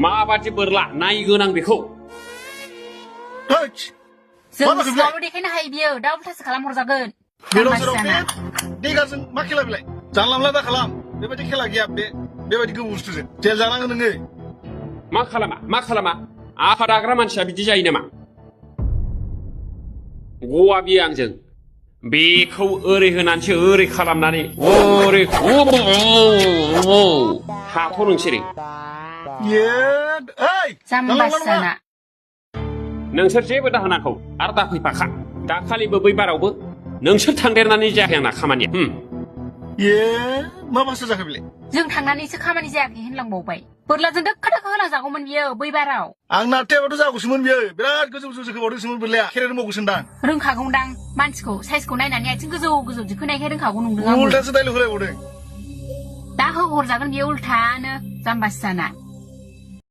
माबादि बोरला नायगोन आं बेखौ जों सिगाङावल' देखायनो हायो बियो दा उल्थासो खालामहरजागोन बेनाव जेराव बे देगारजों मा खेला बेलाय जानला मोनला दा खालाम बेबायदि खेला गैया बेबायदि गोबौ बुस्थुजों जेल जानांगोन नोङो मा खालामा आफा दाग्रा मानसिया बिदि जायो नामा गवा बियो आंजों बेखौ ओरै होनानैसो ओरै खालामनानै ओरै हाथ' नोंसोरो जाम्बासाना नोंसोर जेबो दाहोनाखौ आरो दा फैफाखा दाखालिबो बै बारावबो नोंसोर थांदेरनानै जायाखै आंना खामानिया मा बासो जाखो बेलाय जों थांनानैसो खामानि जायाखै होनलांबावबाय बोरलाजों दोखा दोखा होलांजागौमोन बियो बै बाराव आं नारथायाबाथ' जागौसोमोन बियो बिराद गोजौ गोजौ होबावदोंसोमोन बोरलाया खेरेर मावगौसोनदां रोंखागौदां मानसिखौ साइजखौ नायनानै आथिं गोजौ गोजौ दिखोनायखाय रोंखागौ नंदों आं उल्टासो दाइलग होलायबावदों दा होहरजागोन बियो उल्थानो जाम्बासो जाना